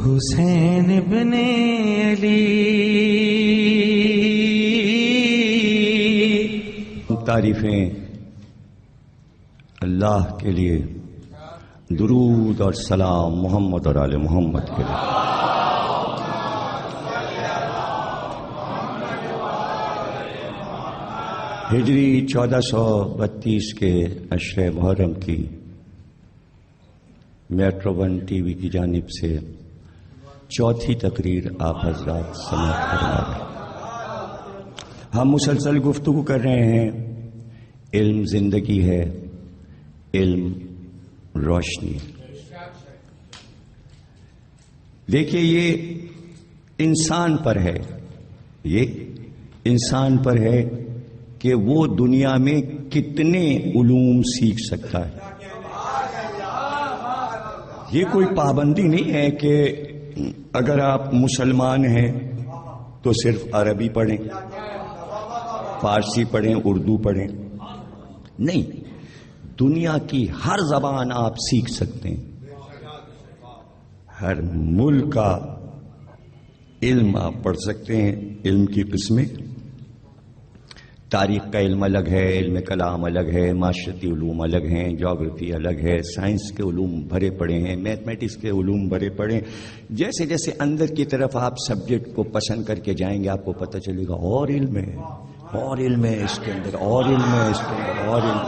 حسین ابن علی تعریفیں اللہ کے لیے، درود اور سلام محمد اور آل محمد کے لیے۔ ہجری 1432 کے عشر محرم کی میٹرو ون ٹی وی کی جانب سے چوتھی تقریر آپ حضرات سماعت فرما رہے ہیں۔ ہم مسلسل گفتگو کر رہے ہیں، علم زندگی ہے، علم روشنی۔ دیکھیے، یہ انسان پر ہے، یہ انسان پر ہے کہ وہ دنیا میں کتنے علوم سیکھ سکتا ہے۔ یہ کوئی پابندی نہیں ہے کہ اگر آپ مسلمان ہیں تو صرف عربی پڑھیں، فارسی پڑھیں، اردو پڑھیں، نہیں، دنیا کی ہر زبان آپ سیکھ سکتے ہیں، ہر ملک کا علم آپ پڑھ سکتے ہیں۔ علم کی قسمیں، تاریخ کا علم الگ ہے، علم کلام الگ ہے، معاشرتی علوم الگ ہیں، جغرافی الگ ہے، سائنس کے علوم بھرے پڑے ہیں، میتھمیٹکس کے علوم بھرے پڑے ہیں۔ جیسے جیسے اندر کی طرف آپ سبجیکٹ کو پسند کر کے جائیں گے، آپ کو پتہ چلے گا اور علم ہے، اور علم ہے اس کے اندر، اور علم ہے اس کے اندر، اور علم۔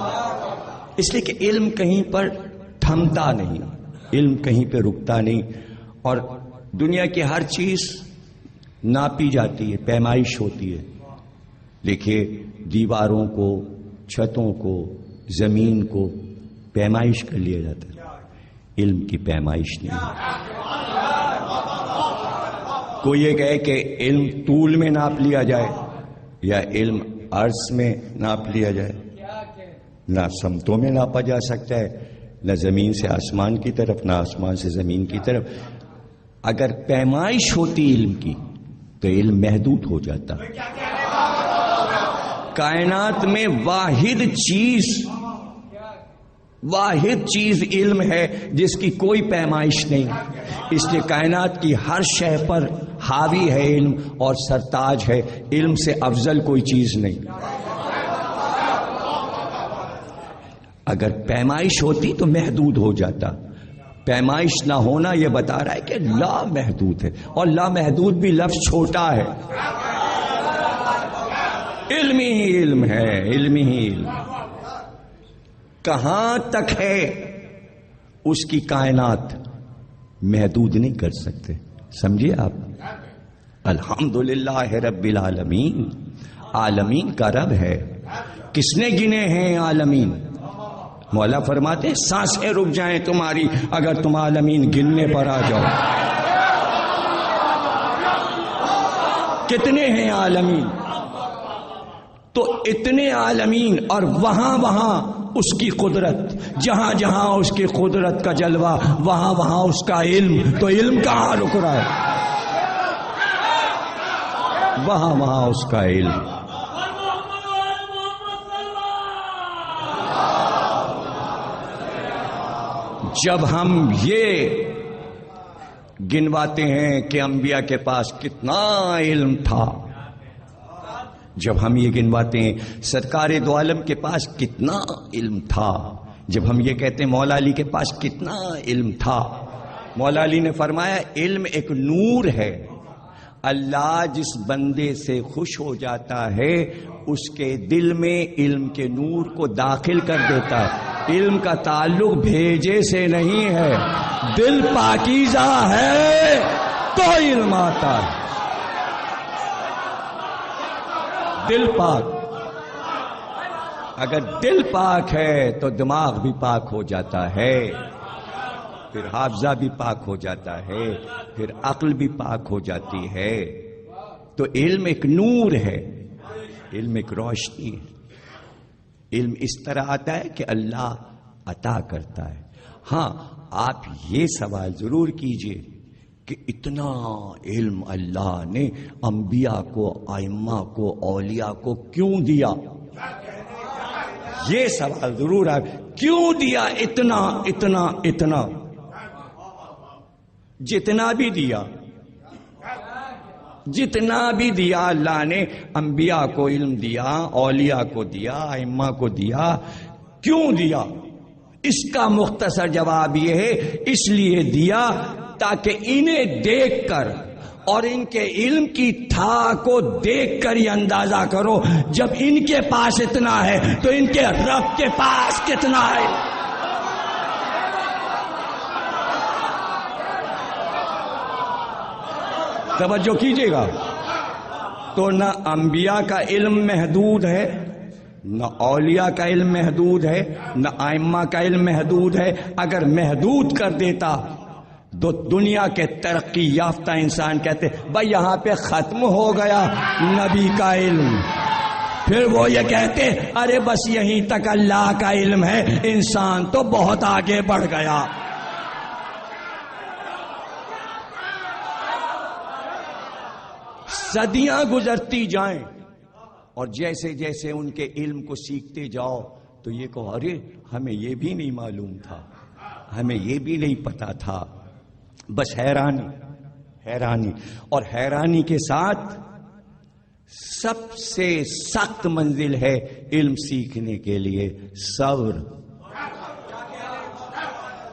اس لیے کہ علم کہیں پر تھمتا نہیں، علم کہیں پہ رکتا نہیں، اور دنیا کی ہر چیز ناپی جاتی ہے، پیمائش ہوتی ہے۔ دیکھیے، دیواروں کو، چھتوں کو، زمین کو پیمائش کر لیا جاتا ہے، علم کی پیمائش نہیں ہے۔ کوئی یہ کہے کہ علم طول میں ناپ لیا جائے یا علم عرض میں ناپ لیا جائے، نہ سمتوں میں ناپا جا سکتا ہے، نہ زمین سے آسمان کی طرف، نہ آسمان سے زمین کی طرف۔ اگر پیمائش ہوتی علم کی تو علم محدود ہو جاتا۔ کائنات میں واحد چیز علم ہے جس کی کوئی پیمائش نہیں، اس لیے کائنات کی ہر شے پر حاوی ہے علم اور سرتاج ہے، علم سے افضل کوئی چیز نہیں۔ اگر پیمائش ہوتی تو محدود ہو جاتا، پیمائش نہ ہونا یہ بتا رہا ہے کہ لا محدود ہے، اور لا محدود بھی لفظ چھوٹا ہے۔ علم ہی علم ہے، علم ہی علم۔ کہاں تک ہے اس کی کائنات محدود نہیں کر سکتے، سمجھیے آپ۔ الحمدللہ رب العالمین، عالمین کا رب ہے۔ کس نے گنے ہیں عالمین؟ مولا فرماتے ہیں سانسیں رک جائیں تمہاری اگر تم عالمین گننے پر آ جاؤ۔ کتنے ہیں عالمین؟ تو اتنے عالمین، اور وہاں وہاں اس کی قدرت، جہاں جہاں اس کی قدرت کا جلوہ، وہاں وہاں اس کا علم، تو علم کہاں رک رہا ہے؟ وہاں وہاں اس کا علم۔ جب ہم یہ گنواتے ہیں کہ انبیاء کے پاس کتنا علم تھا، جب ہم یہ گنواتے ہیں سرکار دو عالم کے پاس کتنا علم تھا، جب ہم یہ کہتے ہیں مولا علی کے پاس کتنا علم تھا، مولا علی نے فرمایا علم ایک نور ہے، اللہ جس بندے سے خوش ہو جاتا ہے اس کے دل میں علم کے نور کو داخل کر دیتا ہے۔ علم کا تعلق بھیجے سے نہیں ہے، دل پاکیزہ ہے تو علم آتا ہے۔ دل پاک، اگر دل پاک ہے تو دماغ بھی پاک ہو جاتا ہے، پھر حافظہ بھی پاک ہو جاتا ہے، پھر عقل بھی پاک ہو جاتی ہے۔ تو علم ایک نور ہے، علم ایک روشنی ہے۔ علم اس طرح آتا ہے کہ اللہ عطا کرتا ہے۔ ہاں، آپ یہ سوال ضرور کیجئے کہ اتنا علم اللہ نے انبیاء کو، ائمہ کو، اولیاء کو کیوں دیا؟ یہ سوال ضرور ہے، کیوں دیا اتنا اتنا اتنا؟ جتنا بھی دیا اللہ نے انبیاء کو علم دیا، اولیاء کو دیا، ائمہ کو دیا. کیوں دیا؟ اس کا مختصر جواب یہ ہے، اس لیے دیا تاکہ انہیں دیکھ کر اور ان کے علم کی تھا کو دیکھ کر یہ اندازہ کرو، جب ان کے پاس اتنا ہے تو ان کے رب کے پاس کتنا ہے. توجہ کیجیے گا. تو نہ انبیاء کا علم محدود ہے، نہ اولیاء کا علم محدود ہے، نہ ائمہ کا علم محدود ہے. اگر محدود کر دیتا تو دنیا کے ترقی یافتہ انسان کہتے بھائی یہاں پہ ختم ہو گیا نبی کا علم. پھر وہ یہ کہتے ارے بس یہیں تک اللہ کا علم ہے، انسان تو بہت آگے بڑھ گیا. صدیاں گزرتی جائیں اور جیسے جیسے ان کے علم کو سیکھتے جاؤ تو یہ کہو ارے ہمیں یہ بھی نہیں معلوم تھا، ہمیں یہ بھی نہیں پتا تھا. بس حیرانی اور حیرانی کے ساتھ سب سے سخت منزل ہے علم سیکھنے کے لیے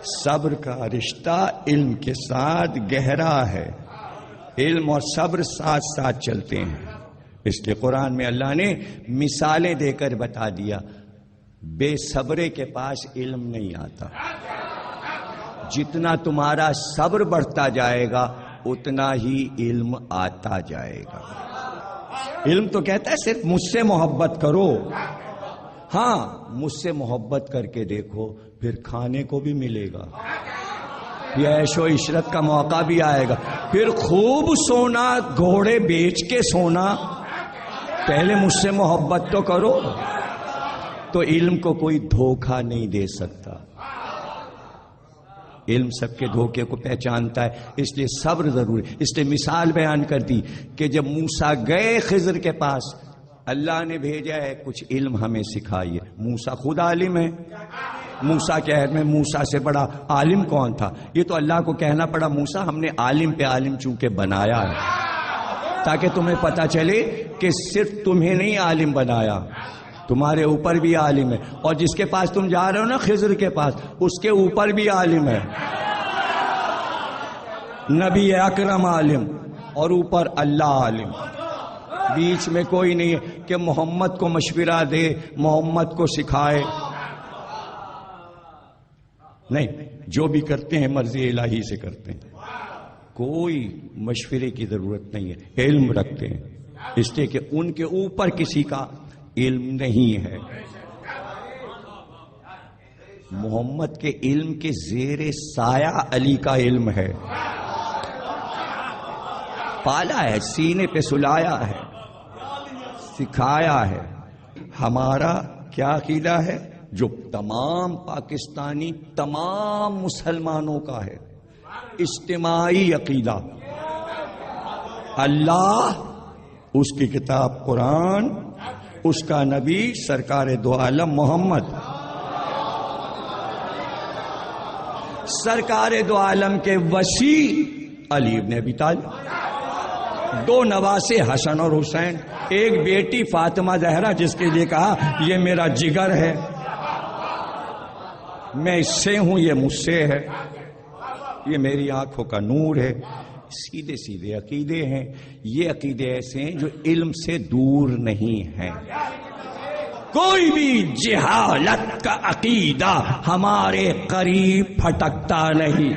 صبر کا رشتہ علم کے ساتھ گہرا ہے. علم اور صبر ساتھ ساتھ چلتے ہیں. اس لیے قرآن میں اللہ نے مثالیں دے کر بتا دیا بے صبرے کے پاس علم نہیں آتا. جتنا تمہارا صبر بڑھتا جائے گا اتنا ہی علم آتا جائے گا. علم تو کہتا ہے صرف مجھ سے محبت کرو. ہاں مجھ سے محبت کر کے دیکھو پھر کھانے کو بھی ملے گا، یہ عیش و عشرت کا موقع بھی آئے گا. پھر خوب سونا، گھوڑے بیچ کے سونا. پہلے مجھ سے محبت تو کرو. تو علم کو کوئی دھوکہ نہیں دے سکتا. علم سب کے دھوکے کو پہچانتا ہے، اس لیے صبر ضروری. اس لیے مثال بیان کر دی کہ جب موسیٰ گئے خضر کے پاس، اللہ نے بھیجا ہے کچھ علم ہمیں سکھائیے. موسیٰ خود عالم ہے. موسیٰ کے عہد میں موسیٰ سے بڑا عالم کون تھا؟ یہ تو اللہ کو کہنا پڑا موسیٰ ہم نے عالم پہ عالم چونکہ بنایا ہے تاکہ تمہیں پتا چلے کہ صرف تمہیں نہیں عالم بنایا، تمہارے اوپر بھی عالم ہے. اور جس کے پاس تم جا رہے ہو نا خضر کے پاس، اس کے اوپر بھی عالم ہے. نبی اکرم عالم اور اوپر اللہ عالم. بیچ میں کوئی نہیں ہے کہ محمد کو مشورہ دے، محمد کو سکھائے. نہیں، جو بھی کرتے ہیں مرضی الہی سے کرتے ہیں، کوئی مشورے کی ضرورت نہیں ہے. علم رکھتے ہیں اس لیے کہ ان کے اوپر کسی کا علم نہیں ہے. محمد کے علم کے زیر سایہ علی کا علم ہے. پالا ہے، سینے پہ سلایا ہے، سکھایا ہے. ہمارا کیا عقیدہ ہے جو تمام پاکستانی، تمام مسلمانوں کا ہے؟ اجتماعی عقیدہ. اللہ، اس کی کتاب قرآن، اس کا نبی سرکار دو عالم محمد. سرکار دو عالم کے وسیع علی ابن ابی طالب، دو نواسے حسن اور حسین، ایک بیٹی فاطمہ زہرا جس کے لیے کہا یہ میرا جگر ہے، میں اس سے ہوں، یہ مجھ سے ہے، یہ میری آنکھوں کا نور ہے. سیدھے سیدھے عقیدے ہیں. یہ عقیدے ایسے ہیں جو علم سے دور نہیں ہیں. کوئی بھی جہالت کا عقیدہ ہمارے قریب پھٹکتا نہیں.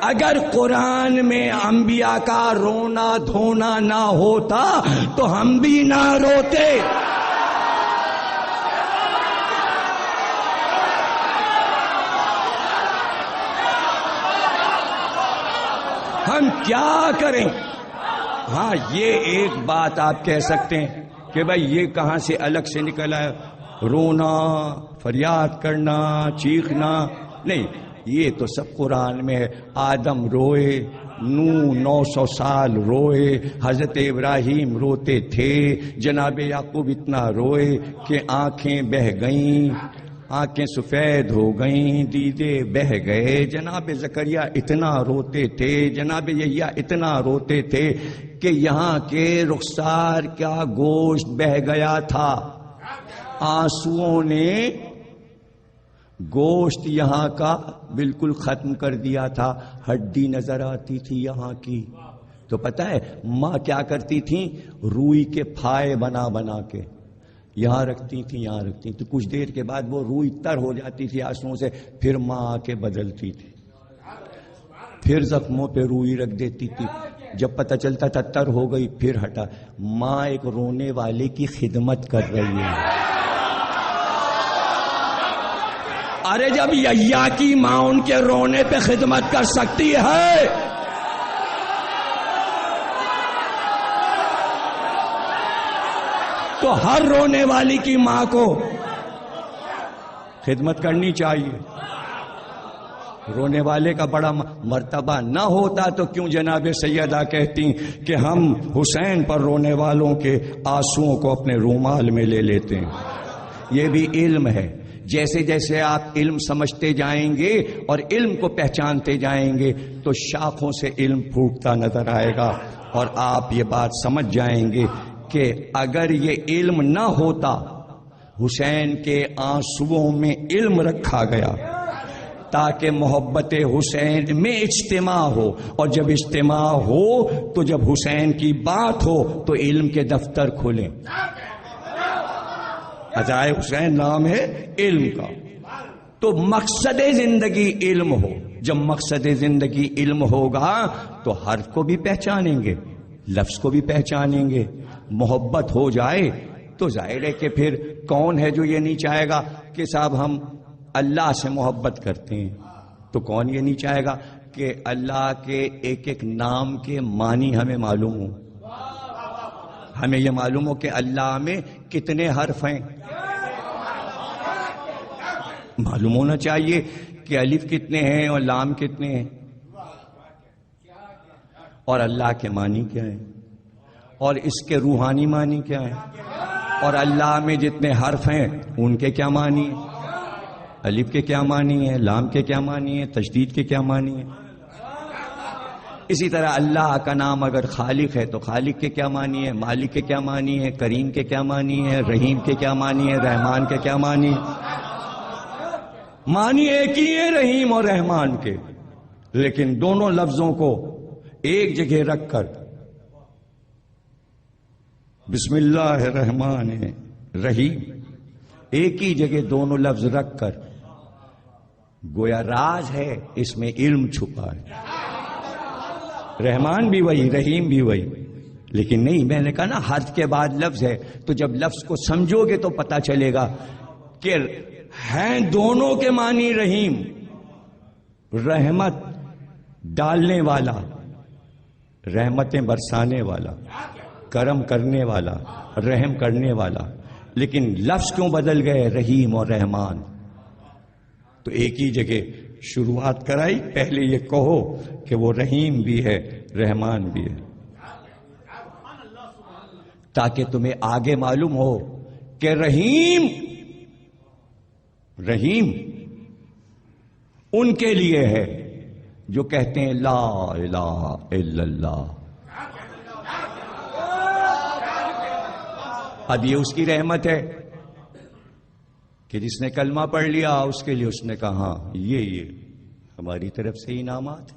اگر قرآن میں انبیاء کا رونا دھونا نہ ہوتا تو ہم بھی نہ روتے. ہم کیا کریں؟ ہاں یہ ایک بات آپ کہہ سکتے ہیں کہ بھائی یہ کہاں سے الگ سے نکلا ہے، رونا، فریاد کرنا، چیخنا. نہیں، یہ تو سب قرآن میں ہے. آدم روئے، نوح 900 سال روئے، حضرت ابراہیم روتے تھے، جناب یعقوب اتنا روئے کہ آنکھیں بہہ گئیں. آنکھیں سفید ہو گئیں، دیدے بہہ گئے، جناب زکریا اتنا روتے تھے، جناب یحییٰ اتنا روتے تھے کہ یہاں کے رخسار کا گوشت بہہ گیا تھا، آنسوؤں نے گوشت یہاں کا بالکل ختم کر دیا تھا، ہڈی نظر آتی تھی یہاں کی۔ تو پتہ ہے ماں کیا کرتی تھیں؟ روئی کے پھائے بنا بنا کے یہاں رکھتی تھی، یہاں رکھتی تھی، کچھ دیر کے بعد وہ روئی تر ہو جاتی تھی آنسوؤں سے، پھر ماں آ کے بدلتی تھی، پھر زخموں پہ روئی رکھ دیتی تھی، جب پتہ چلتا تھا تر ہو گئی پھر ہٹا۔ ماں ایک رونے والے کی خدمت کر رہی ہے۔ ارے جب یحییٰ کی ماں ان کے رونے پہ خدمت کر سکتی ہے تو ہر رونے والی کی ماں کو خدمت کرنی چاہیے۔ رونے والے کا بڑا مرتبہ نہ ہوتا تو کیوں جناب سیدہ کہتی کہ ہم حسین پر رونے والوں کے آنسوؤں کو اپنے رومال میں لے لیتے ہیں۔ یہ بھی علم ہے، جیسے جیسے آپ علم سمجھتے جائیں گے اور علم کو پہچانتے جائیں گے تو شاخوں سے علم پھوٹتا نظر آئے گا، اور آپ یہ بات سمجھ جائیں گے کہ اگر یہ علم نہ ہوتا، حسین کے آنسوؤں میں علم رکھا گیا تاکہ محبت حسین میں اجتماع ہو، اور جب اجتماع ہو تو جب حسین کی بات ہو تو علم کے دفتر کھلیں۔ عزائے حسین نام ہے علم کا، تو مقصد زندگی علم ہو۔ جب مقصد زندگی علم ہوگا تو حرف کو بھی پہچانیں گے، لفظ کو بھی پہچانیں گے۔ محبت ہو جائے تو ظاہر ہے کہ پھر کون ہے جو یہ نہیں چاہے گا کہ صاحب ہم اللہ سے محبت کرتے ہیں؟ تو کون یہ نہیں چاہے گا کہ اللہ کے ایک ایک نام کے معنی ہمیں معلوم ہو، ہمیں یہ معلوم ہو کہ اللہ میں کتنے حرف ہیں، معلوم ہونا چاہیے کہ الف کتنے ہیں اور لام کتنے ہیں، اور اللہ کے معنی کیا ہیں، اور اس کے روحانی معنی کیا ہیں، اور اللہ میں جتنے حرف ہیں ان کے کیا معنی ہیں، الف کے کیا معنی ہیں، لام کے کیا معنی ہیں، تشدید کے کیا معنی ہیں۔ اسی طرح اللہ کا نام اگر خالق ہے تو خالق کے کیا معنی ہے، مالک کے کیا معنی ہے، کریم کے کیا معنی ہے، رحیم کے کیا معنی ہے، رحمان کے کیا معنی ہے۔ معنی ایک ہی ہے رحیم اور رحمان کے، لیکن دونوں لفظوں کو ایک جگہ رکھ کر بسم اللہ الرحمن الرحیم ایک ہی جگہ دونوں لفظ رکھ کر گویا راز ہے، اس میں علم چھپا ہے۔ رحمان بھی وہی، رحیم بھی وہی، لیکن نہیں، میں نے کہا نا حرف کے بعد لفظ ہے، تو جب لفظ کو سمجھو گے تو پتا چلے گا کہ ہیں دونوں کے معنی رحیم، رحمت ڈالنے والا، رحمتیں برسانے والا، کرم کرنے والا، رحم کرنے والا، لیکن لفظ کیوں بدل گئے رحیم اور رحمان؟ تو ایک ہی جگہ شروعات کرائی، پہلے یہ کہو کہ وہ رحیم بھی ہے رحمان بھی ہے، تاکہ تمہیں آگے معلوم ہو کہ رحیم ان کے لیے ہے جو کہتے ہیں لا الہ الا اللہ۔ اب یہ اس کی رحمت ہے کہ جس نے کلمہ پڑھ لیا اس کے لیے اس نے کہا ہاں یہ ہماری طرف سے انعامات،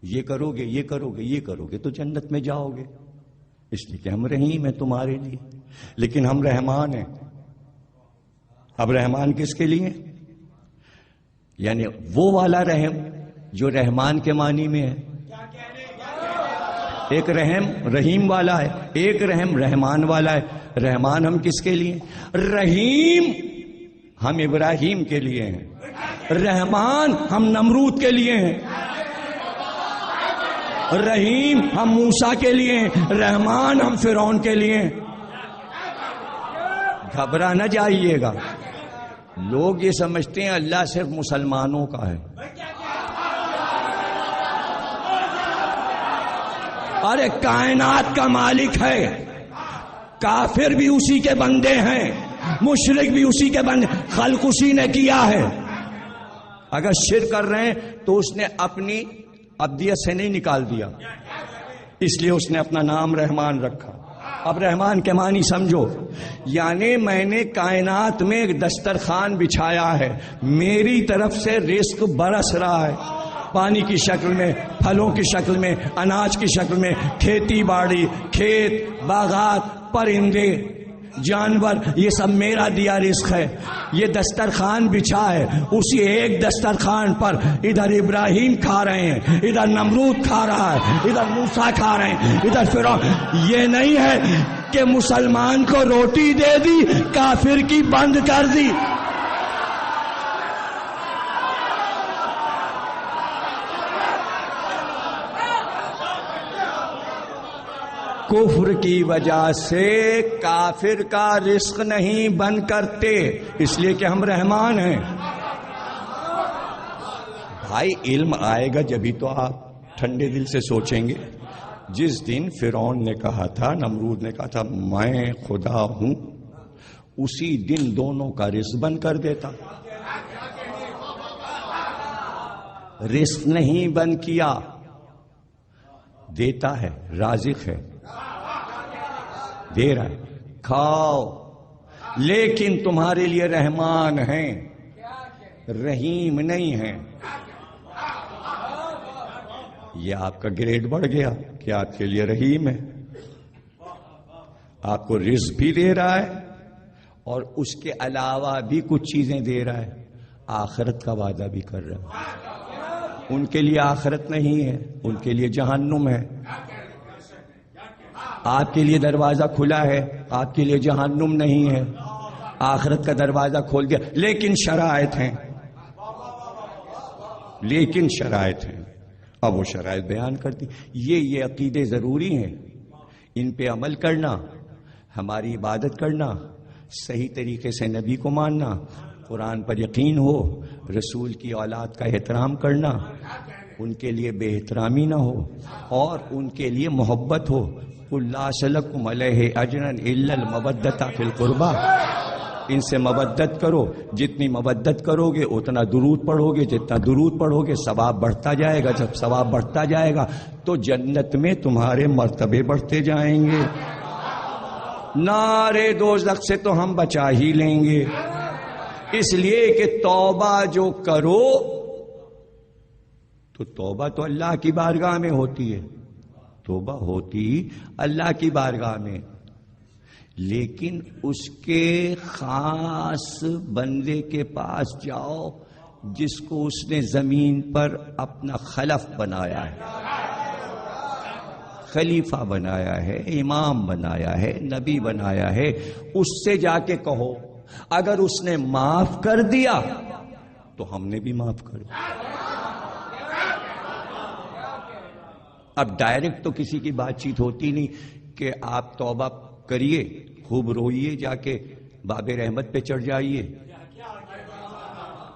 یہ کرو گے یہ کرو گے یہ کرو گے تو جنت میں جاؤ گے، اس لیے کہ ہم رحیم ہیں تمہارے لیے، لیکن ہم رحمان ہیں۔ اب رحمان کس کے لیے؟ یعنی وہ والا رحم جو رحمان کے معنی میں ہے، ایک رحم رحیم والا ہے، ایک رحم رحمان والا ہے۔ رحمان ہم کس کے لیے؟ رحیم ہم ابراہیم کے لیے ہیں، رحمان ہم نمرود کے لیے ہیں، رحیم ہم موسیٰ کے لیے ہیں، رحمان ہم فرعون کے لیے ہیں۔ گھبرا نہ جائیے گا، لوگ یہ سمجھتے ہیں اللہ صرف مسلمانوں کا ہے۔ ارے کائنات کا مالک ہے، کافر بھی اسی کے بندے ہیں، مشرک بھی اسی کے بن، خلق اسی نے کیا ہے. اگر شرک کر رہے ہیں تو اس نے اپنی ابدیت سے نہیں نکال دیا، اس لیے اس نے اپنا نام رحمان رکھا. اب رحمان کے معنی سمجھو، یعنی میں نے کائنات میں ایک دسترخوان بچھایا ہے، میری طرف سے رزق برس رہا ہے، پانی کی شکل میں، پھلوں کی شکل میں، اناج کی شکل میں، کھیتی باڑی، کھیت، باغات، پرندے، جانور، یہ سب میرا دیا رزق ہے. یہ دسترخوان بچھا ہے، اسی ایک دسترخوان پر ادھر ابراہیم کھا رہے ہیں، ادھر نمرود کھا رہا ہے، ادھر موسیٰ کھا رہے ہیں، ادھر فرعون. یہ نہیں ہے کہ مسلمان کو روٹی دے دی، کافر کی بند کر دی. کفر کی وجہ سے کافر کا رزق نہیں بند کرتے، اس لیے کہ ہم رحمان ہیں. بھائی علم آئے گا جبھی تو آپ ٹھنڈے دل سے سوچیں گے. جس دن فرعون نے کہا تھا، نمرود نے کہا تھا میں خدا ہوں، اسی دن دونوں کا رزق بند کر دیتا. رزق نہیں بند کیا، دیتا ہے، رازق ہے، دے رہا ہے، کھاؤ. لیکن تمہارے لیے رحمان ہیں، رحیم نہیں ہیں. یہ آپ کا گریڈ بڑھ گیا کہ آپ کے لیے رحیم ہے، آپ کو رزق بھی دے رہا ہے اور اس کے علاوہ بھی کچھ چیزیں دے رہا ہے. آخرت کا وعدہ بھی کر رہا ہے. ان کے لیے آخرت نہیں ہے، ان کے لیے جہنم ہے. آپ کے لیے دروازہ کھلا ہے، آپ کے لیے جہنم نہیں ہے. آخرت کا دروازہ کھول دیا، لیکن شرائط ہیں، لیکن شرائط ہیں. اب وہ شرائط بیان کرتی. یہ عقیدے ضروری ہیں، ان پہ عمل کرنا، ہماری عبادت کرنا، صحیح طریقے سے نبی کو ماننا، قرآن پر یقین ہو، رسول کی اولاد کا احترام کرنا، ان کے لیے بے احترامی نہ ہو اور ان کے لیے محبت ہو. قُلْ لَا أَسْأَلُكُمْ عَلَيْهِ أَجْرًا إِلَّا الْمَوَدَّةَ فِي الْقُرْبَى. ان سے مودت کرو، جتنی مودت کرو گے اتنا درود پڑھو گے، جتنا درود پڑھو گے ثواب بڑھتا جائے گا. جب ثواب بڑھتا جائے گا تو جنت میں تمہارے مرتبے بڑھتے جائیں گے. نارے دوزخ سے تو ہم بچا ہی لیں گے. اس لیے کہ توبہ جو کرو تو توبہ تو اللہ کی بارگاہ میں ہوتی ہے، توبہ ہوتی اللہ کی بارگاہ میں، لیکن اس کے خاص بندے کے پاس جاؤ جس کو اس نے زمین پر اپنا خلف بنایا ہے، خلیفہ بنایا ہے، امام بنایا ہے، نبی بنایا ہے. اس سے جا کے کہو، اگر اس نے معاف کر دیا تو ہم نے بھی معاف کر دیا. اب ڈائریکٹ تو کسی کی بات چیت ہوتی نہیں کہ آپ توبہ کریے، خوب روئیے، جا کے باب رحمت پہ چڑھ جائیے،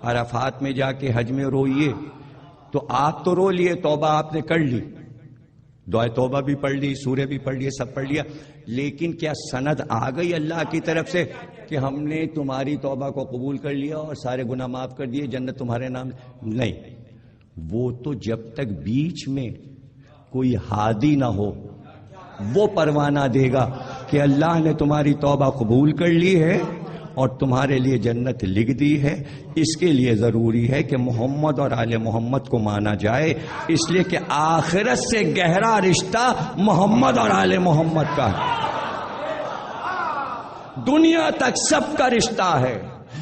عرفات میں جا کے حج میں روئیے. تو آپ تو رو لیے، توبہ آپ نے کر لی، دعائے توبہ بھی پڑھ لی، سورہ بھی پڑھ لیے، سب پڑھ لیا، لیکن کیا سند آ گئی اللہ کی طرف سے کہ ہم نے تمہاری توبہ کو قبول کر لیا اور سارے گناہ معاف کر دیے، جنت تمہارے نام؟ نہیں. وہ تو جب تک بیچ میں کوئی ہادی نہ ہو وہ پروانہ دے گا کہ اللہ نے تمہاری توبہ قبول کر لی ہے اور تمہارے لیے جنت لکھ دی ہے. اس کے لیے ضروری ہے کہ محمد اور آل محمد کو مانا جائے، اس لیے کہ آخرت سے گہرا رشتہ محمد اور آل محمد کا ہے. دنیا تک سب کا رشتہ ہے.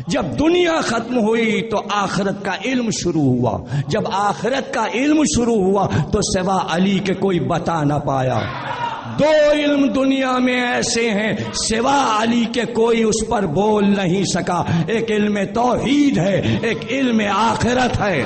جب دنیا ختم ہوئی تو آخرت کا علم شروع ہوا. جب آخرت کا علم شروع ہوا تو سوا علی کے کوئی بتا نہ پایا. دو علم دنیا میں ایسے ہیں سوا علی کے کوئی اس پر بول نہیں سکا. ایک علم توحید ہے، ایک علم آخرت ہے.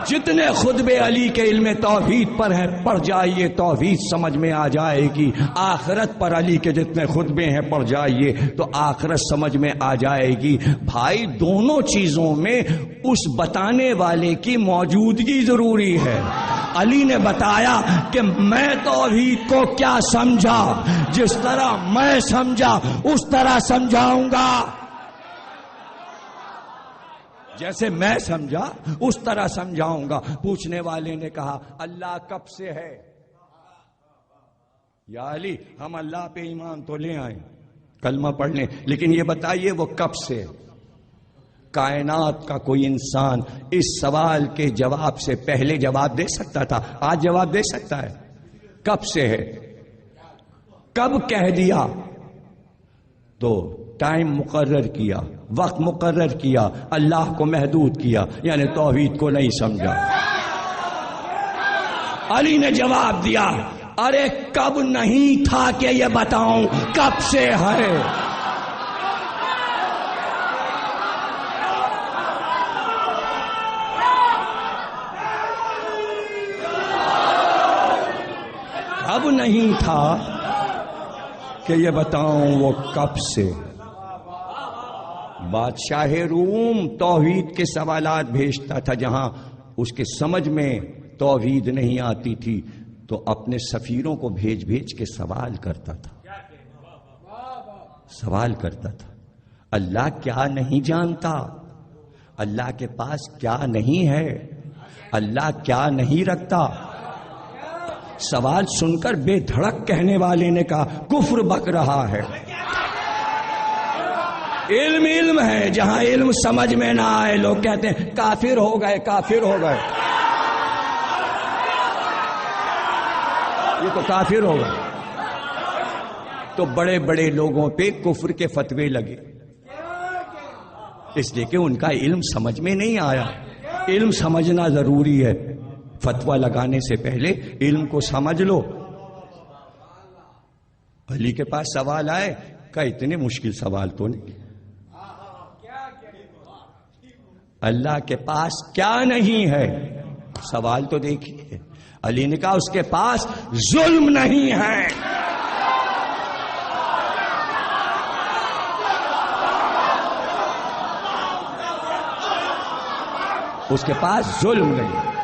جتنے خطبے علی کے علم توحید پر ہیں پڑھ جائیے، توحید سمجھ میں آ جائے گی. آخرت پر علی کے جتنے خطبے ہیں پڑھ جائیے تو آخرت سمجھ میں آ جائے گی. بھائی دونوں چیزوں میں اس بتانے والے کی موجودگی ضروری ہے. علی نے بتایا کہ میں توحید کو کیا سمجھا، جس طرح میں سمجھا اس طرح سمجھاؤں گا، جیسے میں سمجھا اس طرح سمجھاؤں گا۔ پوچھنے والے نے کہا اللہ کب سے ہے؟ یا علی ہم اللہ پہ ایمان تو لے آئیں، کلمہ پڑھ لیں، لیکن یہ بتائیے وہ کب سے؟ کائنات کا کوئی انسان اس سوال کے جواب سے پہلے جواب دے سکتا تھا، آج جواب دے سکتا ہے؟ کب سے ہے؟ کب کہہ دیا؟ تو ٹائم مقرر کیا، وقت مقرر کیا، اللہ کو محدود کیا، یعنی توحید کو نہیں سمجھا۔ علی نے جواب دیا ارے کب نہیں تھا کہ یہ بتاؤں، کب سے ہے؟ اب نہیں تھا کہ یہ بتاؤں وہ کب سے۔ بادشاہ روم توحید کے سوالات بھیجتا تھا، جہاں اس کے سمجھ میں توحید نہیں آتی تھی تو اپنے سفیروں کو بھیج بھیج کے سوال کرتا تھا، سوال کرتا تھا۔ اللہ کیا نہیں جانتا؟ اللہ کے پاس کیا نہیں ہے؟ اللہ کیا نہیں رکھتا؟ سوال سن کر بے دھڑک کہنے والے نے کہا کفر بک رہا ہے، علم علم ہے، جہاں علم سمجھ میں نہ آئے لوگ کہتے ہیں کافر ہو گئے، کافر ہو گئے، یہ تو کافر ہو گئے۔ تو بڑے بڑے لوگوں پہ کفر کے فتوے لگے، اس لیے کہ ان کا علم سمجھ میں نہیں آیا۔ علم سمجھنا ضروری ہے، فتویٰ لگانے سے پہلے علم کو سمجھ لو۔ علی کے پاس سوال آئے، کہ اتنے مشکل سوال تو نہیں، اللہ کے پاس کیا نہیں ہے؟ سوال تو دیکھیے۔ علی نے کہا اس کے پاس ظلم نہیں ہے۔ اس کے پاس ظلم نہیں۔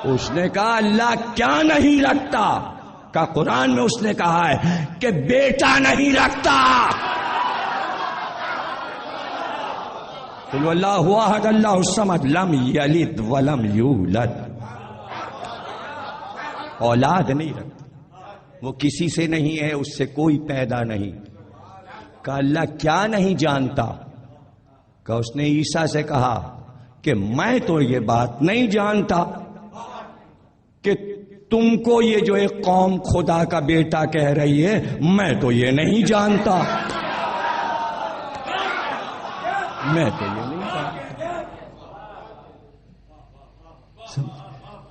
اس نے کہا اللہ کیا نہیں رکھتا؟ کہ قرآن میں اس نے کہا ہے کہ بیٹا نہیں رکھتا۔ قل اللہ احد اللہ الصمد لم یلد ولم یولد، اولاد نہیں رکھتا، وہ کسی سے نہیں ہے، اس سے کوئی پیدا نہیں۔ کہ اللہ کیا نہیں جانتا؟ کہ اس نے عیسیٰ سے کہا کہ میں تو یہ بات نہیں جانتا کہ تم کو یہ جو ایک قوم خدا کا بیٹا کہہ رہی ہے، میں تو یہ نہیں جانتا، میں تو یہ نہیں جانتا۔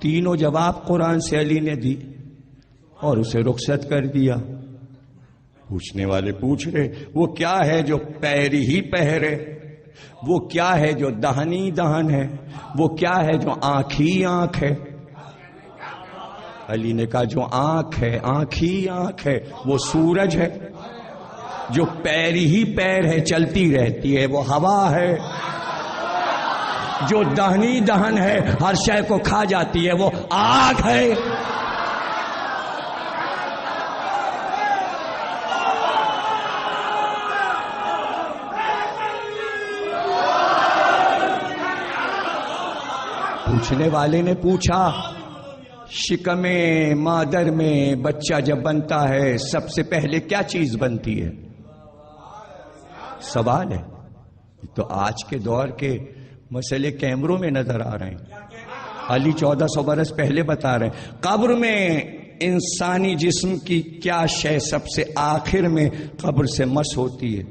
تینوں جواب قرآن سے علی نے دی اور اسے رخصت کر دیا۔ پوچھنے والے پوچھ رہے وہ کیا ہے جو پیر ہی پہرے، وہ کیا ہے جو دہنی دہن ہے، وہ کیا ہے جو آنکھ ہی آنکھ ہے؟ علی نے کہا جو آنکھ ہے، آنکھ ہی آنکھ ہے، وہ سورج ہے۔ جو پیر ہی پیر ہے، چلتی رہتی ہے، وہ ہوا ہے۔ جو دہنی دہن ہے، ہر شے کو کھا جاتی ہے، وہ آگ ہے۔ پوچھنے والے نے پوچھا شکم مادر میں بچہ جب بنتا ہے سب سے پہلے کیا چیز بنتی ہے؟ سوال ہے۔ تو آج کے دور کے مسئلے کیمروں میں نظر آ رہے ہیں۔ علی 1400 برس پہلے بتا رہے ہیں قبر میں انسانی جسم کی کیا شے سب سے آخر میں قبر سے مس ہوتی ہے؟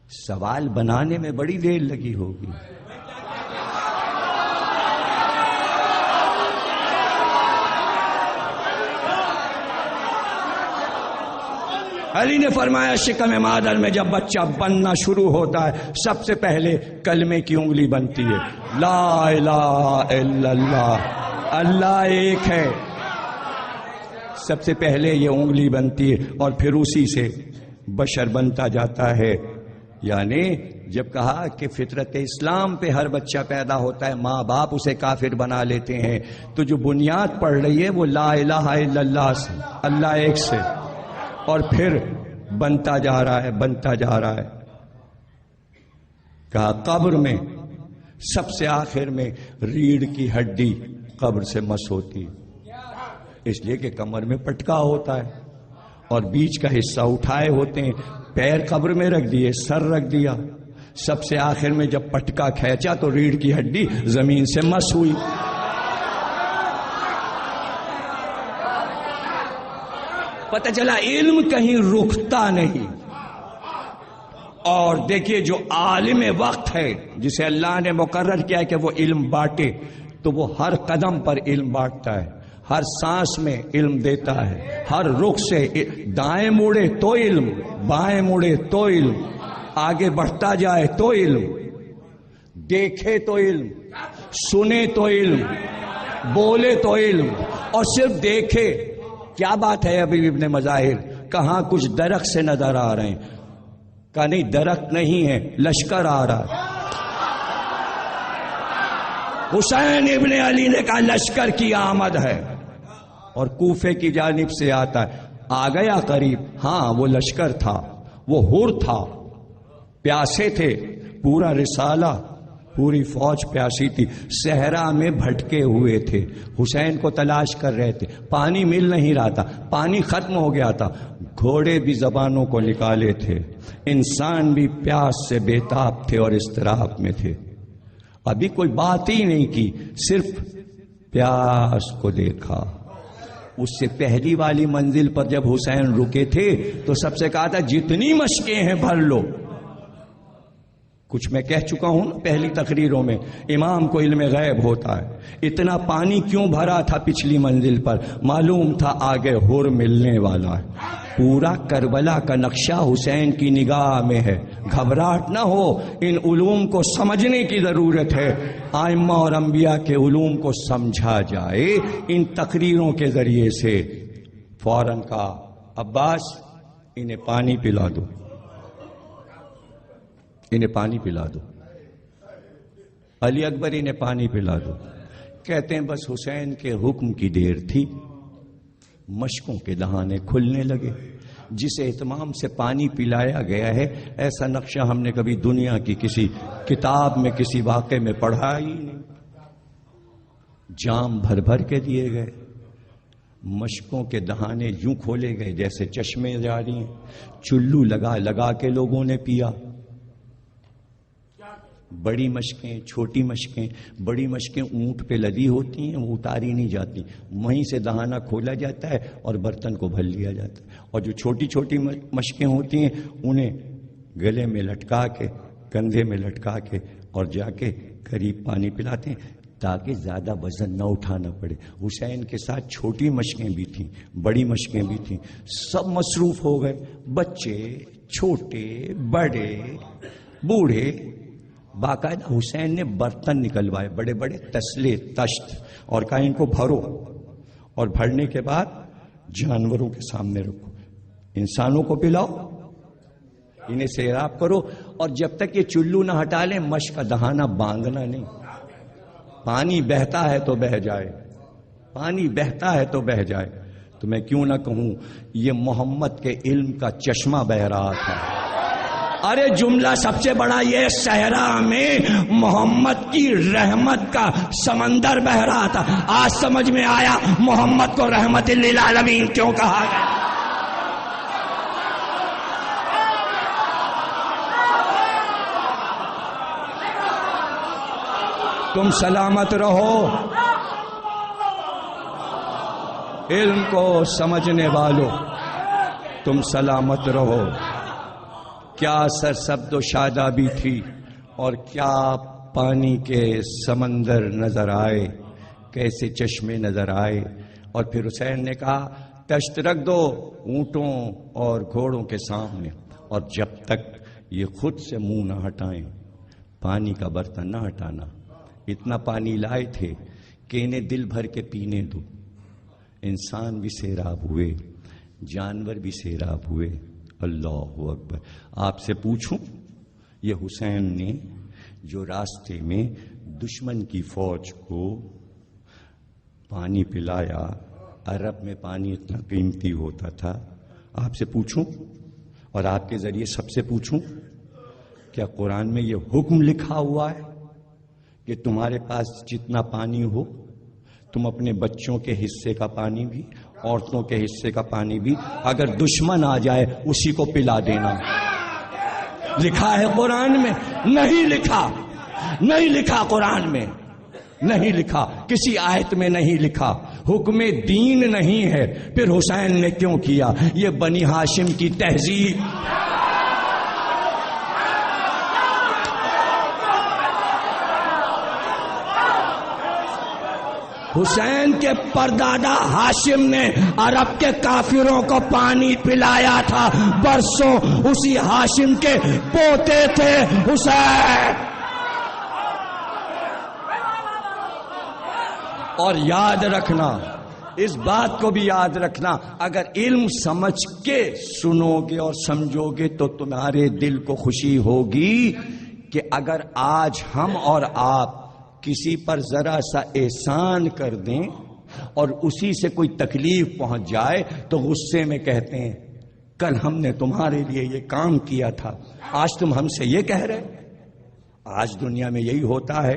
سوال بنانے میں بڑی دیر لگی ہوگی۔ علی نے فرمایا شکم مادر میں جب بچہ بننا شروع ہوتا ہے سب سے پہلے کلمے کی انگلی بنتی ہے، لا الہ الا اللہ، اللہ ایک ہے۔ سب سے پہلے یہ انگلی بنتی ہے اور پھر اسی سے بشر بنتا جاتا ہے. یعنی جب کہا کہ فطرت اسلام پہ ہر بچہ پیدا ہوتا ہے، ماں باپ اسے کافر بنا لیتے ہیں، تو جو بنیاد پڑ رہی ہے وہ لا الہ الا اللہ سے، اللہ ایک سے، اور پھر بنتا جا رہا ہے بنتا جا رہا ہے. کہا قبر میں سب سے آخر میں ریڑھ کی ہڈی قبر سے مس ہوتی، اس لیے کہ کمر میں پٹکا ہوتا ہے اور بیچ کا حصہ اٹھائے ہوتے ہیں. پیر قبر میں رکھ دیے، سر رکھ دیا، سب سے آخر میں جب پٹکا کھینچا تو ریڑھ کی ہڈی زمین سے مس ہوئی. پتہ چلا علم کہیں رکتا نہیں. اور دیکھیے جو عالم وقت ہے جسے اللہ نے مقرر کیا کہ وہ علم بانٹے، تو وہ ہر قدم پر علم بانٹتا ہے، ہر سانس میں علم دیتا ہے، ہر رخ سے دائیں مڑے تو علم، بائیں مڑے تو علم، آگے بڑھتا جائے تو علم، دیکھے تو علم، سنے تو علم، بولے تو علم. اور صرف دیکھے کیا بات ہے؟ ابھی ابن مظاہر کہاں کچھ درخت سے نظر آ رہے ہیں، کہا نہیں درخت نہیں ہے، لشکر آ رہا ہے. حسین ابن علی نے کہا لشکر کی آمد ہے، اور کوفے کی جانب سے آتا ہے. آ گیا قریب، ہاں وہ لشکر تھا، وہ حر تھا، پیاسے تھے، پورا رسالہ پوری فوج پیاسی تھی، صحرا میں بھٹکے ہوئے تھے، حسین کو تلاش کر رہے تھے، پانی مل نہیں رہا تھا، پانی ختم ہو گیا تھا، گھوڑے بھی زبانوں کو نکالے تھے، انسان بھی پیاس سے بےتاب تھے اور اضطراب میں تھے. ابھی کوئی بات ہی نہیں کی، صرف پیاس کو دیکھا. اس سے پہلی والی منزل پر جب حسین رکے تھے تو سب سے کہا تھا جتنی مشقیں ہیں بھر لو. کچھ میں کہہ چکا ہوں نا پہلی تقریروں میں، امام کو علم غیب ہوتا ہے. اتنا پانی کیوں بھرا تھا پچھلی منزل پر؟ معلوم تھا آگے حر ملنے والا ہے. پورا کربلا کا نقشہ حسین کی نگاہ میں ہے. گھبراہٹ نہ ہو، ان علوم کو سمجھنے کی ضرورت ہے. ائمہ اور انبیاء کے علوم کو سمجھا جائے ان تقریروں کے ذریعے سے. فوراً کہا عباس انہیں پانی پلا دو، انہیں پانی پلا دو. علی اکبر انہیں پانی پلا دو. کہتے ہیں بس حسین کے حکم کی دیر تھی، مشکوں کے دہانے کھلنے لگے. جس اہتمام سے پانی پلایا گیا ہے ایسا نقشہ ہم نے کبھی دنیا کی کسی کتاب میں کسی واقعے میں پڑھا ہی نہیں. جام بھر بھر کے دیے گئے، مشکوں کے دہانے یوں کھولے گئے جیسے چشمے جاری ہیں. چلو لگا لگا کے لوگوں نے پیا. بڑی مشکیں، چھوٹی مشکیں. بڑی مشکیں اونٹ پہ لدی ہوتی ہیں، وہ اتاری نہیں جاتی، وہیں سے دہانہ کھولا جاتا ہے اور برتن کو بھر لیا جاتا ہے. اور جو چھوٹی چھوٹی مشکیں ہوتی ہیں انہیں گلے میں لٹکا کے، کندھے میں لٹکا کے اور جا کے قریب پانی پلاتے ہیں تاکہ زیادہ وزن نہ اٹھانا پڑے. حسین کے ساتھ چھوٹی مشکیں بھی تھیں، بڑی مشکیں بھی تھیں. سب مصروف ہو گئے، بچے، چھوٹے، بڑے، بوڑھے. باقاعدہ حسین نے برتن نکلوائے، بڑے بڑے تسلے، تشت، اور کہا ان کو بھرو، اور بھرنے کے بعد جانوروں کے سامنے رکھو، انسانوں کو پلاؤ، انہیں سیراب کرو. اور جب تک یہ چلو نہ ہٹا لیں مشک کا دہانہ باندھنا نہیں. پانی بہتا ہے تو بہہ جائے، پانی بہتا ہے تو بہہ جائے. تو میں کیوں نہ کہوں یہ محمد کے علم کا چشمہ بہہ رہا تھا. ارے جملہ سب سے بڑا یہ، صحرا میں محمد کی رحمت کا سمندر بہہ رہا تھا. آج سمجھ میں آیا محمد کو رحمت للعالمین کیوں کہا گیا. تم سلامت رہو، علم کو سمجھنے والوں، تم سلامت رہو. کیا سرسبد و شادابی تھی اور کیا پانی کے سمندر نظر آئے، کیسے چشمے نظر آئے. اور پھر حسین نے کہا تشت رکھ دو اونٹوں اور گھوڑوں کے سامنے، اور جب تک یہ خود سے منہ نہ ہٹائیں پانی کا برتن نہ ہٹانا. اتنا پانی لائے تھے کہ انہیں دل بھر کے پینے دو. انسان بھی سیراب ہوئے، جانور بھی سیراب ہوئے، اللہ اکبر. آپ سے پوچھوں، یہ حسین نے جو راستے میں دشمن کی فوج کو پانی پلایا، عرب میں پانی اتنا قیمتی ہوتا تھا، آپ سے پوچھوں اور آپ کے ذریعے سب سے پوچھوں، کیا قرآن میں یہ حکم لکھا ہوا ہے کہ تمہارے پاس جتنا پانی ہو تم اپنے بچوں کے حصے کا پانی بھی، عورتوں کے حصے کا پانی بھی، اگر دشمن آ جائے اسی کو پلا دینا؟ لکھا ہے قرآن میں؟ نہیں لکھا، نہیں لکھا قرآن میں، نہیں لکھا، کسی آیت میں نہیں لکھا. حکم دین نہیں ہے. پھر حسین نے کیوں کیا؟ یہ بنی ہاشم کی تہذیب. حسین کے پردادا ہاشم نے عرب کے کافروں کو پانی پلایا تھا، برسوں اسی ہاشم کے پوتے تھے حسین. اور یاد رکھنا، اس بات کو بھی یاد رکھنا، اگر علم سمجھ کے سنو گے اور سمجھو گے تو تمہارے دل کو خوشی ہوگی کہ اگر آج ہم اور آپ کسی پر ذرا سا احسان کر دیں اور اسی سے کوئی تکلیف پہنچ جائے تو غصے میں کہتے ہیں کل ہم نے تمہارے لیے یہ کام کیا تھا، آج تم ہم سے یہ کہہ رہے. آج دنیا میں یہی ہوتا ہے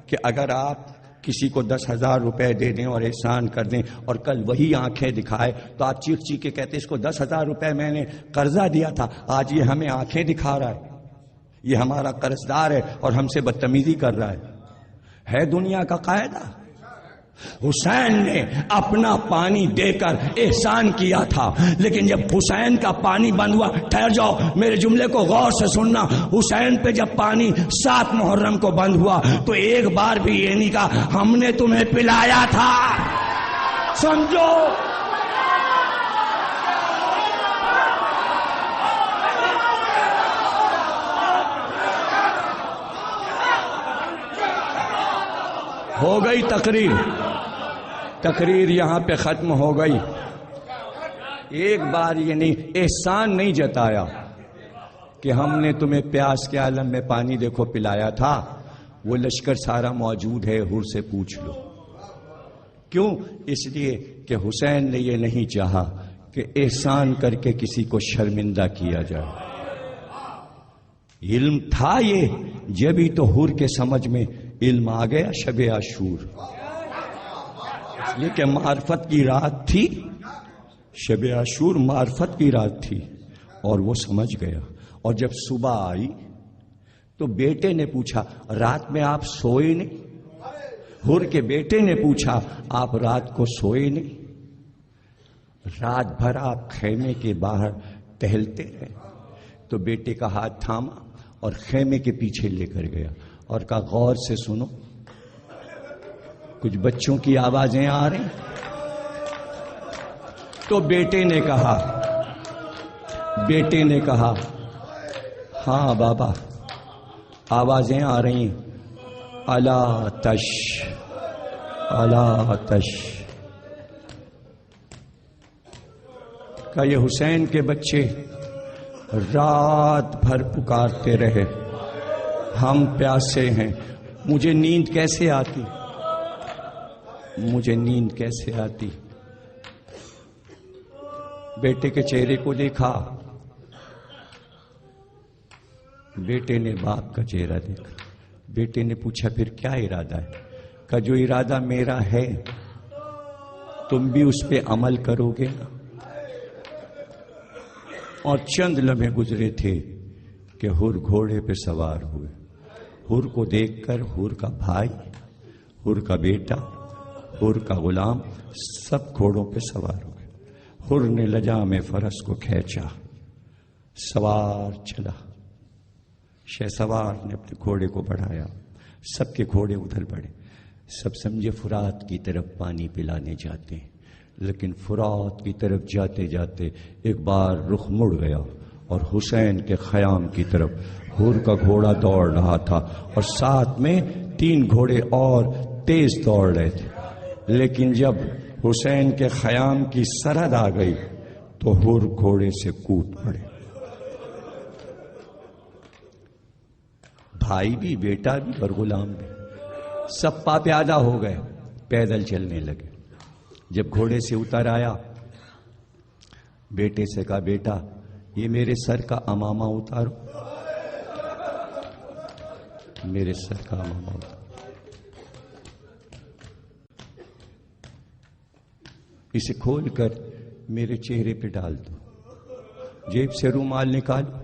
کہ اگر آپ کسی کو 10,000 روپے دے دیں اور احسان کر دیں اور کل وہی آنکھیں دکھائے تو آپ چیخ چیخ کے کہتے اس کو 10,000 روپے میں نے قرضہ دیا تھا، آج یہ ہمیں آنکھیں دکھا رہا ہے، یہ ہمارا قرضدار ہے اور ہم سے بدتمیزی کر رہا ہے دنیا کا قاعدہ. حسین نے اپنا پانی دے کر احسان کیا تھا، لیکن جب حسین کا پانی بند ہوا، ٹھہر جاؤ میرے جملے کو غور سے سننا، حسین پہ جب پانی 7 محرم کو بند ہوا تو ایک بار بھی یہ نہیں کہا ہم نے تمہیں پلایا تھا. سمجھو، ہو گئی تقریر یہاں پہ ختم ہو گئی. ایک بار یہ نہیں، احسان نہیں جتایا کہ ہم نے تمہیں پیاس کے عالم میں پانی دیکھو پلایا تھا. وہ لشکر سارا موجود ہے، حر سے پوچھ لو. کیوں؟ اس لیے کہ حسین نے یہ نہیں چاہا کہ احسان کر کے کسی کو شرمندہ کیا جائے. علم تھا یہ، جبھی تو حر کے سمجھ میں علم آ گیا شب عاشور. یہ کہ معرفت کی رات تھی، شب عاشور معرفت کی رات تھی، اور وہ سمجھ گیا. اور جب صبح آئی تو بیٹے نے پوچھا رات میں آپ سوئے نہیں؟ حر کے بیٹے نے پوچھا آپ رات کو سوئے نہیں؟ رات بھر آپ خیمے کے باہر ٹہلتے رہے. تو بیٹے کا ہاتھ تھاما اور خیمے کے پیچھے لے کر گیا اور کہا غور سے سنو، کچھ بچوں کی آوازیں آ رہی. تو بیٹے نے کہا ہاں بابا آوازیں آ رہی ہیں، الا تش الا تش. کہ یہ حسین کے بچے رات بھر پکارتے رہے ہم پیاسے ہیں، مجھے نیند کیسے آتی، مجھے نیند کیسے آتی. بیٹے کے چہرے کو دیکھا، بیٹے نے باپ کا چہرہ دیکھا. بیٹے نے پوچھا پھر کیا ارادہ ہے؟ کہ جو ارادہ میرا ہے تم بھی اس پہ عمل کرو گے. اور چند لمحے گزرے تھے کہ حر گھوڑے پہ سوار ہوئے. حر کو دیکھ کر حر کا بھائی، حر کا بیٹا، حر کا غلام سب گھوڑوں پہ سوار ہوئے. حر نے لجام فرس کو کھینچا، سوار چلا. شہسوار نے اپنے گھوڑے کو بڑھایا، سب کے گھوڑے ادھر بڑھے. سب سمجھے فرات کی طرف پانی پلانے جاتے ہیں، لیکن فرات کی طرف جاتے جاتے ایک بار رخ مڑ گیا اور حسین کے خیام کی طرف حر کا گھوڑا دوڑ رہا تھا اور ساتھ میں 3 گھوڑے اور تیز دوڑ رہے تھے. لیکن جب حسین کے خیام کی سرحد آ گئی تو حر گھوڑے سے کود پڑے. بھائی بھی، بیٹا بھی اور غلام بھی، سب پیادہ ہو گئے، پیدل چلنے لگے۔ جب گھوڑے سے اتر آیا، بیٹے سے کہا بیٹا یہ میرے سر کا امامہ اتارو، میرے سر کا امامہ اتارو، اسے کھول کر میرے چہرے پہ ڈال دو، جیب سے رومال نکالو،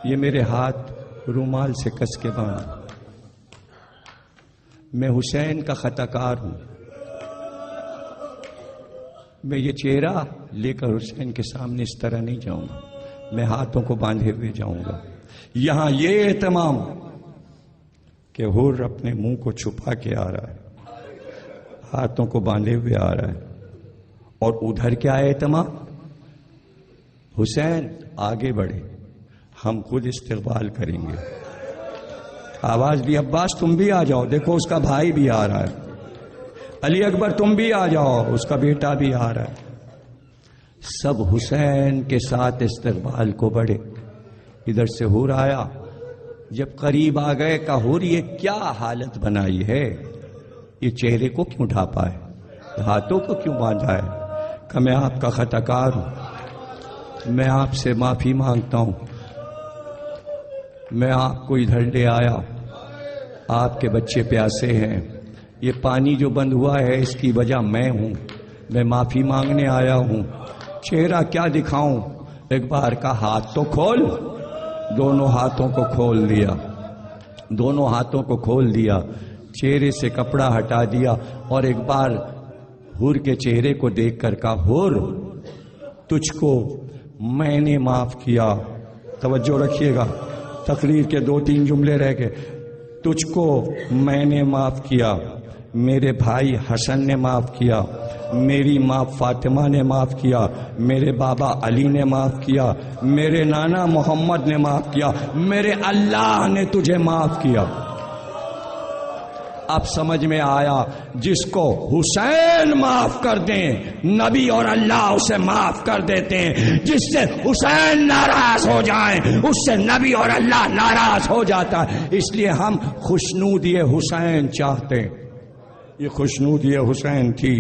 یہ میرے ہاتھ رومال سے کس کے باندھو، میں حسین کا خطا کار ہوں، میں یہ چہرہ لے کر حسین کے سامنے اس طرح نہیں جاؤں گا، میں ہاتھوں کو باندھے ہوئے جاؤں گا۔ یہاں یہ اہتمام کہ حور اپنے منہ کو چھپا کے آ رہا ہے، ہاتھوں کو باندھے ہوئے آ رہا ہے، اور ادھر کیا اہتمام؟ حسین آگے بڑھے، ہم خود استقبال کریں گے۔ آواز دی عباس تم بھی آ جاؤ، دیکھو اس کا بھائی بھی آ رہا ہے، علی اکبر تم بھی آ جاؤ، اس کا بیٹا بھی آ رہا ہے۔ سب حسین کے ساتھ استقبال کو بڑھے۔ ادھر سے حور آیا، جب قریب آ گئے کہا حور یہ کیا حالت بنائی ہے، یہ چہرے کو کیوں ڈھانپا ہے، ہاتھوں کو کیوں باندھا ہے؟ کہ میں آپ کا خطا کار ہوں، میں آپ سے معافی مانگتا ہوں، میں آپ کو ادھر لے آیا، آپ کے بچے پیاسے ہیں، یہ پانی جو بند ہوا ہے اس کی وجہ میں ہوں، میں معافی مانگنے آیا ہوں، چہرہ کیا دکھاؤں؟ ایک بار کا ہاتھ تو کھول، دونوں ہاتھوں کو کھول دیا، دونوں ہاتھوں کو کھول دیا، چہرے سے کپڑا ہٹا دیا، اور ایک بار حور کے چہرے کو دیکھ کر کہا حور تجھ کو میں نے معاف کیا، توجہ رکھیے گا، تقریر کے 2-3 جملے رہ گئے، تجھ کو میں نے معاف کیا، میرے بھائی حسن نے معاف کیا، میری ماں فاطمہ نے معاف کیا، میرے بابا علی نے معاف کیا، میرے نانا محمد نے معاف کیا، میرے اللہ نے تجھے معاف کیا۔ اب سمجھ میں آیا، جس کو حسین معاف کر دیں نبی اور اللہ اسے معاف کر دیتے ہیں، جس سے حسین ناراض ہو جائیں اس سے نبی اور اللہ ناراض ہو جاتا ہے۔ اس لیے ہم خوشنودی حسین چاہتے ہیں۔ یہ خوشنودی حسین تھی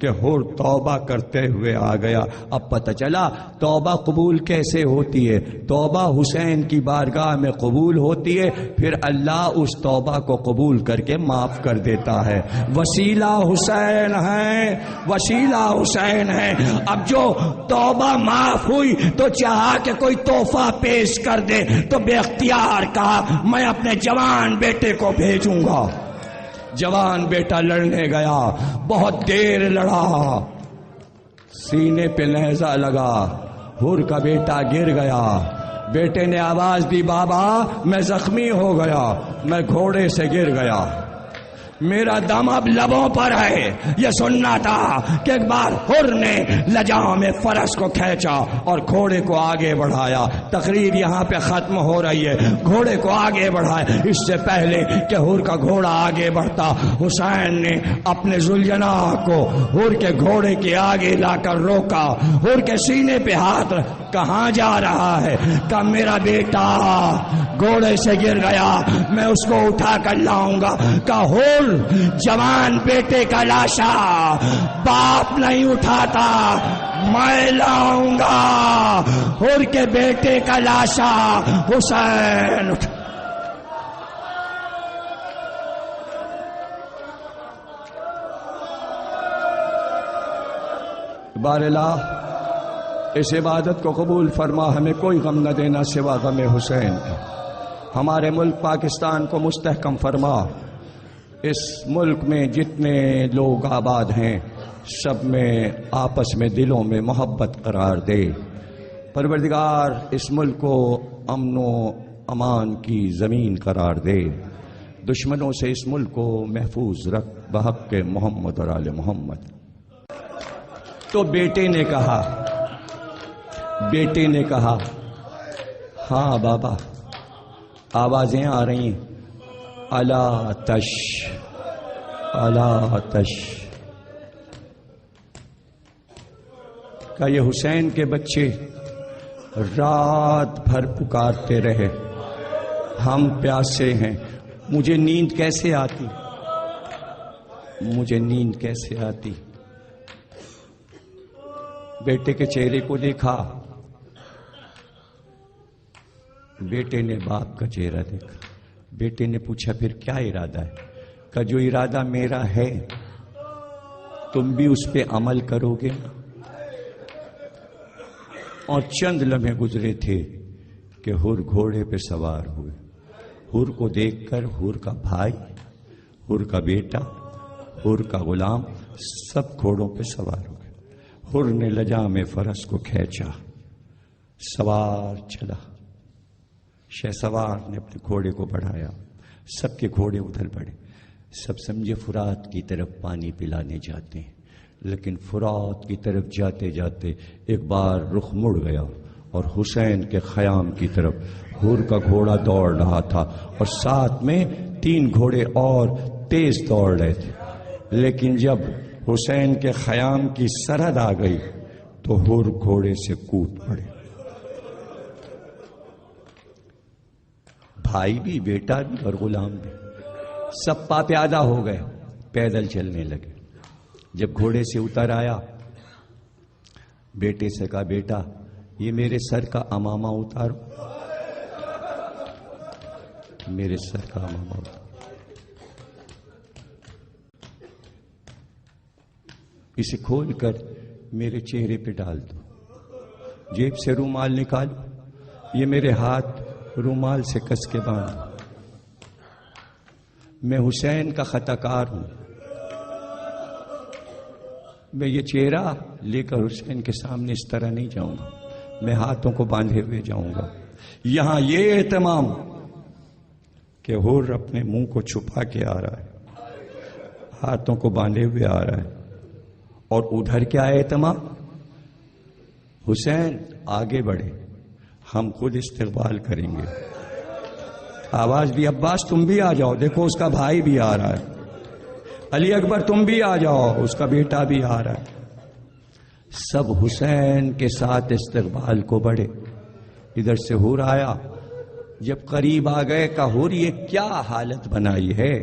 کہ حور توبہ کرتے ہوئے آ گیا۔ اب پتہ چلا توبہ قبول کیسے ہوتی ہے، توبہ حسین کی بارگاہ میں قبول ہوتی ہے، پھر اللہ اس توبہ کو قبول کر کے معاف کر دیتا ہے۔ وسیلہ حسین ہے، وسیلہ حسین ہے۔ اب جو توبہ معاف ہوئی تو چاہا کہ کوئی تحفہ پیش کر دے، تو بے اختیار کہا میں اپنے جوان بیٹے کو بھیجوں گا۔ جوان بیٹا لڑنے گیا، بہت دیر لڑا، سینے پہ نیزہ لگا، حور کا بیٹا گر گیا۔ بیٹے نے آواز دی بابا میں زخمی ہو گیا، میں گھوڑے سے گر گیا، میرا دم اب لبوں پر ہے۔ یہ سننا تھا کہ ایک بار حر نے لجام میں فرس کو کھینچا اور گھوڑے کو آگے بڑھایا۔ تقریر یہاں پہ ختم ہو رہی ہے، گھوڑے کو آگے بڑھایا۔ اس سے پہلے کہ حر کا گھوڑا آگے بڑھتا، حسین نے اپنے ذوالجناح کو حر کے گھوڑے کے آگے لا کر روکا۔ حر کے سینے پہ ہاتھ، کہاں جا رہا ہے؟ کہ میرا بیٹا گھوڑے سے گر گیا، میں اس کو اٹھا کر لاؤں گا۔ کہ حر جوان بیٹے کا لاشا باپ نہیں اٹھاتا، میں لاؤں گا۔ حر کے بیٹے کا لاشا حسین اٹھا۔ بار الہ اس عبادت کو قبول فرما، ہمیں کوئی غم نہ دینا سوا غم حسین کا۔ ہمارے ملک پاکستان کو مستحکم فرما، اس ملک میں جتنے لوگ آباد ہیں سب میں آپس میں دلوں میں محبت قرار دے۔ پروردگار اس ملک کو امن و امان کی زمین قرار دے، دشمنوں سے اس ملک کو محفوظ رکھ بحق محمد اور آل محمد۔ تو بیٹے نے کہا ہاں بابا، آوازیں آ رہی ہیں، الا تش الا تش۔ کہ یہ حسین کے بچے رات بھر پکارتے رہے، ہم پیاسے ہیں، مجھے نیند کیسے آتی، مجھے نیند کیسے آتی؟ بیٹے کے چہرے کو دیکھا، بیٹے نے باپ کا چہرہ دیکھا، بیٹے نے پوچھا پھر کیا ارادہ ہے؟ کہ جو ارادہ میرا ہے تم بھی اس پہ عمل کرو گے؟ اور چند لمحے گزرے تھے کہ حر گھوڑے پہ سوار ہوئے۔ حر کو دیکھ کر حر کا بھائی، حر کا بیٹا، حر کا غلام سب گھوڑوں پہ سوار ہو گئے۔ حر نے لجام فرس کو کھینچا، سوار چلا، شہسوار نے اپنے گھوڑے کو بڑھایا، سب کے گھوڑے ادھر بڑھے۔ سب سمجھے فرات کی طرف پانی پلانے جاتے ہیں، لیکن فرات کی طرف جاتے جاتے ایک بار رخ مڑ گیا اور حسین کے خیام کی طرف حر کا گھوڑا دوڑ رہا تھا اور ساتھ میں 3 گھوڑے اور تیز دوڑ رہے تھے، لیکن جب حسین کے خیام کی سرحد آ گئی تو حر گھوڑے سے کود پڑے۔ بھائی بھی، بیٹا بھی اور غلام بھی سب پیادہ ہو گئے، پیدل چلنے لگے۔ جب گھوڑے سے اتر آیا، بیٹے سے کہا بیٹا یہ میرے سر کا امامہ اتارو، میرے سر کا امامہ اتارو۔ اسے کھول کر میرے چہرے پہ ڈال دو، جیب سے رومال نکالو، یہ میرے ہاتھ رومال سے کس کے باندھو۔ میں حسین کا خطا کار ہوں، میں یہ چہرہ لے کر حسین کے سامنے اس طرح نہیں جاؤں گا، میں ہاتھوں کو باندھے ہوئے جاؤں گا۔ یہاں یہ اہتمام کہ حر اپنے منہ کو چھپا کے آ رہا ہے، ہاتھوں کو باندھے ہوئے آ رہا ہے، اور ادھر کیا اہتمام؟ حسین آگے بڑھے، ہم خود استقبال کریں گے۔ آواز دی عباس تم بھی آ جاؤ، دیکھو اس کا بھائی بھی آ رہا ہے، علی اکبر تم بھی آ جاؤ، اس کا بیٹا بھی آ رہا ہے۔ سب حسین کے ساتھ استقبال کو بڑھے۔ ادھر سے حر آیا، جب قریب آ گئے کہ حر یہ کیا حالت بنائی ہے،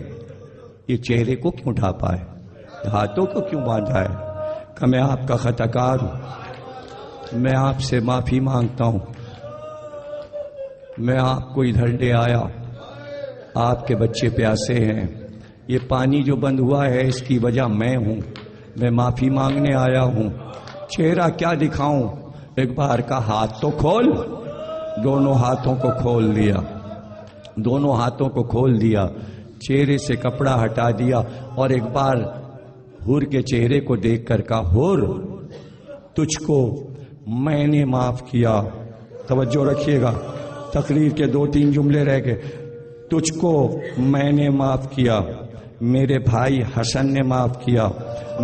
یہ چہرے کو کیوں ڈھانپا ہے، ہاتھوں کو کیوں باندھا ہے؟ کہ میں آپ کا خطا کار ہوں، میں آپ سے معافی مانگتا ہوں، میں آپ کو ادھر لے آیا، آپ کے بچے پیاسے ہیں، یہ پانی جو بند ہوا ہے اس کی وجہ میں ہوں، میں معافی مانگنے آیا ہوں۔ چہرہ کیا دکھاؤں؟ ایک بار کا ہاتھ تو کھول۔ دونوں ہاتھوں کو کھول دیا، دونوں ہاتھوں کو کھول دیا، چہرے سے کپڑا ہٹا دیا اور ایک بار حر کے چہرے کو دیکھ کر کہا حر تجھ کو میں نے معاف کیا۔ توجہ رکھیے گا، تقریر کے 2-3 جملے رہ گئے۔ تجھ کو میں نے معاف کیا، میرے بھائی حسن نے معاف کیا،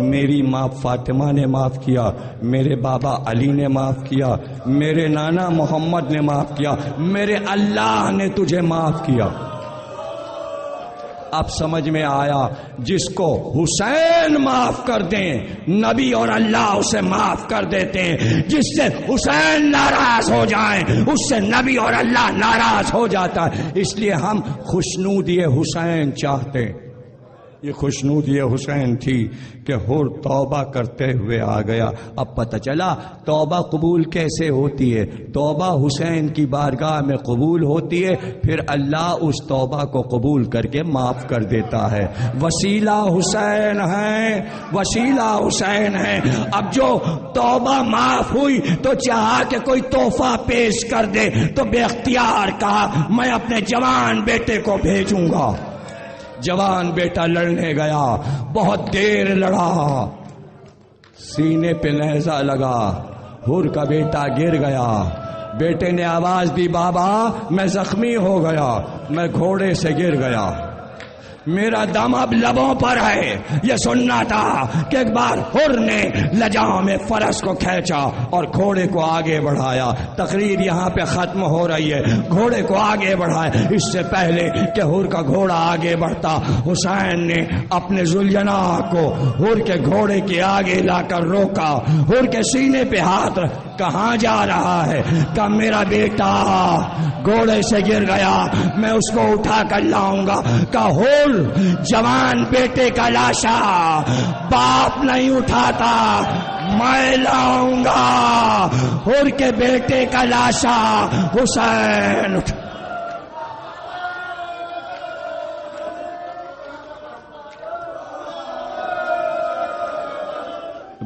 میری ماں فاطمہ نے معاف کیا، میرے بابا علی نے معاف کیا، میرے نانا محمد نے معاف کیا، میرے اللہ نے تجھے معاف کیا۔ اب سمجھ میں آیا، جس کو حسین معاف کر دیں نبی اور اللہ اسے معاف کر دیتے ہیں، جس سے حسین ناراض ہو جائیں اس سے نبی اور اللہ ناراض ہو جاتا ہے۔ اس لیے ہم خوشنودی حسین چاہتے ہیں۔ یہ خوشنودی حسین تھی کہ حر توبہ کرتے ہوئے آ گیا۔ اب پتہ چلا توبہ قبول کیسے ہوتی ہے۔ توبہ حسین کی بارگاہ میں قبول ہوتی ہے، پھر اللہ اس توبہ کو قبول کر کے معاف کر دیتا ہے۔ وسیلہ حسین ہے، وسیلہ حسین ہے۔ اب جو توبہ معاف ہوئی تو چاہا کہ کوئی تحفہ پیش کر دے تو بے اختیار کہا میں اپنے جوان بیٹے کو بھیجوں گا۔ جوان بیٹا لڑنے گیا، بہت دیر لڑا، سینے پہ نیزہ لگا، حر کا بیٹا گر گیا۔ بیٹے نے آواز دی بابا میں زخمی ہو گیا، میں گھوڑے سے گر گیا، میرا دم اب لبوں پر ہے۔ یہ سننا تھا کہ ایک بار حر نے لجام فرس کو کھینچا اور گھوڑے کو آگے بڑھایا۔ تقریر یہاں پہ ختم ہو رہی ہے، گھوڑے کو آگے بڑھایا۔ اس سے پہلے کہ حر کا گھوڑا آگے بڑھتا، حسین نے اپنے ذوالجناح کو حر کے گھوڑے کے آگے لا کر روکا، حر کے سینے پہ ہاتھ کہاں جا رہا ہے؟ کہ میرا بیٹا گھوڑے سے گر گیا، میں اس کو اٹھا کر لاؤں گا۔ کہ ہول جوان بیٹے کا لاشا باپ نہیں اٹھاتا، میں لاؤں گا۔ ہور کے بیٹے کا لاشا حسین اٹھا۔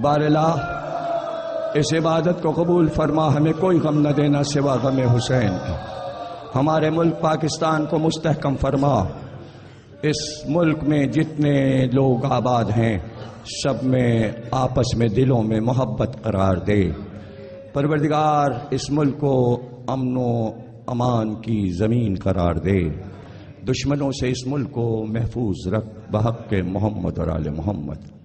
بار اللہ اس عبادت کو قبول فرما، ہمیں کوئی غم نہ دینا سوا غم حسین۔ ہمارے ملک پاکستان کو مستحکم فرما، اس ملک میں جتنے لوگ آباد ہیں سب میں آپس میں دلوں میں محبت قرار دے۔ پروردگار اس ملک کو امن و امان کی زمین قرار دے، دشمنوں سے اس ملک کو محفوظ رکھ بحق محمد اور آل محمد۔